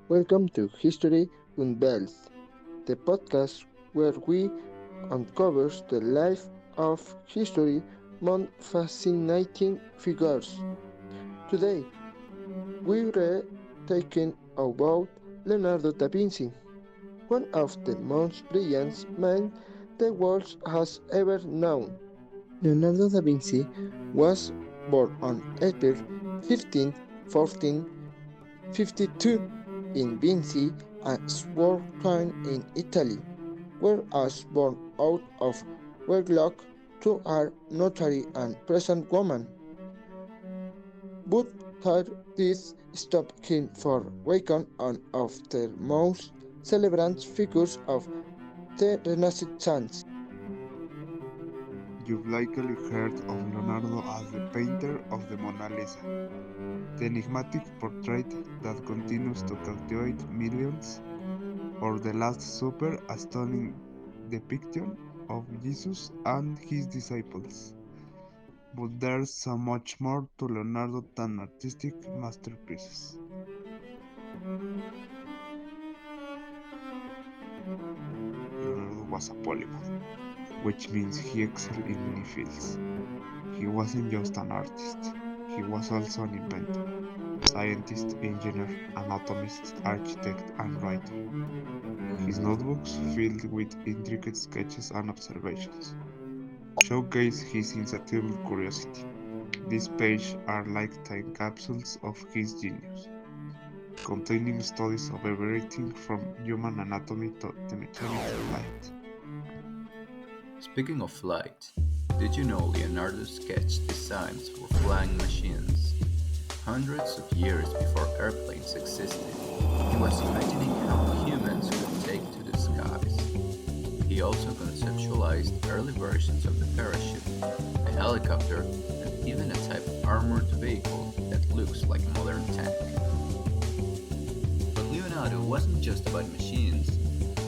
Welcome to History Unveiled, the podcast where we uncover the life of history most fascinating figures. Today, we're talking about Leonardo da Vinci, one of the most brilliant men the world has ever known. Leonardo da Vinci was born on April 15, 1452 in Vinci, a small town in Italy, where was born out of wedlock to a notary and peasant woman. But her death stopped him from becoming one of the most celebrated figures of the Renaissance. You've likely heard of Leonardo as the painter of the Mona Lisa, the enigmatic portrait that continues to captivate millions, or the Last Supper, a stunning depiction of Jesus and his disciples. But there's so much more to Leonardo than artistic masterpieces. Leonardo was a polymath, which means he excelled in many fields. He wasn't just an artist, he was also an inventor, scientist, engineer, anatomist, architect, and writer. His notebooks, filled with intricate sketches and observations, showcase his insatiable curiosity. These pages are like time capsules of his genius, containing studies of everything from human anatomy to the mechanics of light. Speaking of flight, did you know Leonardo sketched designs for flying machines? Hundreds of years before airplanes existed, he was imagining how humans could take to the skies. He also conceptualized early versions of the parachute, a helicopter, and even a type of armored vehicle that looks like a modern tank. But Leonardo wasn't just about machines.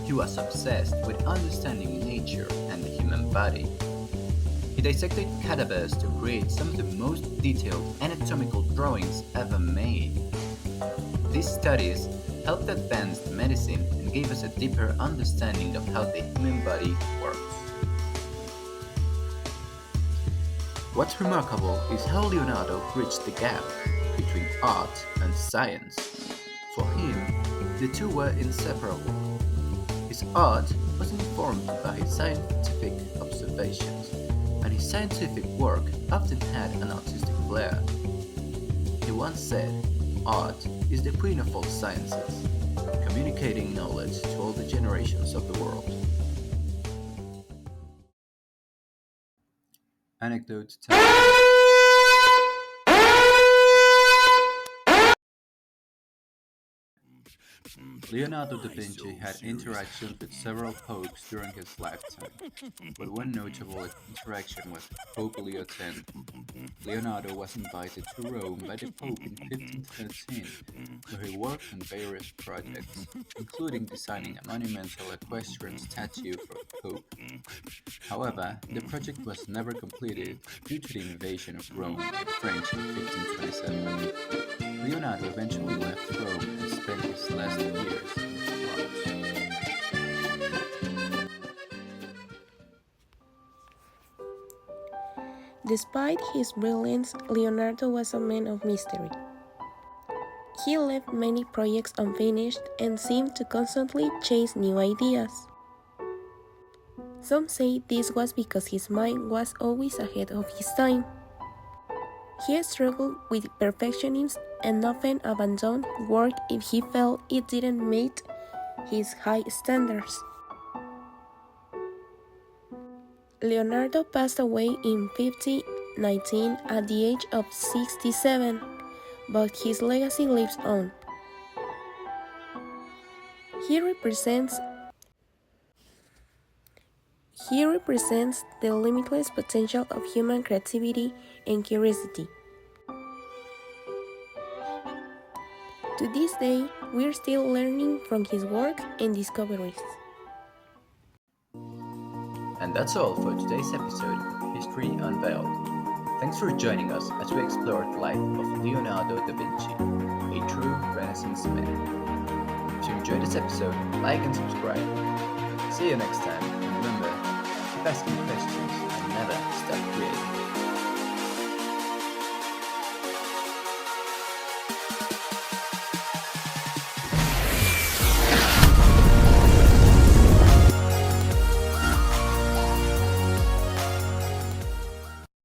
He was obsessed with understanding nature and the human body. He dissected cadavers to create some of the most detailed anatomical drawings ever made. These studies helped advance medicine and gave us a deeper understanding of how the human body works. What's remarkable is how Leonardo bridged the gap between art and science. For him, the two were inseparable. His art was informed by his scientific observations, and his scientific work often had an artistic flair. He once said, "Art is the queen of all sciences, communicating knowledge to all the generations of the world." Anecdote time. Leonardo da Vinci had interactions with several popes during his lifetime, but one notable interaction was with Pope Leo X. Leonardo was invited to Rome by the Pope in 1513, where he worked on various projects, including designing a monumental equestrian statue for the Pope. However, the project was never completed due to the invasion of Rome by the French in 1527. Leonardo eventually left Rome and spent his last years in Florence. Despite his brilliance, Leonardo was a man of mystery. He left many projects unfinished and seemed to constantly chase new ideas. Some say this was because his mind was always ahead of his time. He struggled with perfectionism and often abandoned work if he felt it didn't meet his high standards. Leonardo passed away in 1519 at the age of 67, but his legacy lives on. He represents the limitless potential of human creativity and curiosity. To this day, we're still learning from his work and discoveries. And that's all for today's episode of History Unveiled. Thanks for joining us as we explored the life of Leonardo da Vinci, a true Renaissance man. this episode, like and subscribe. See you next time, and remember, keep asking questions and never stop creating.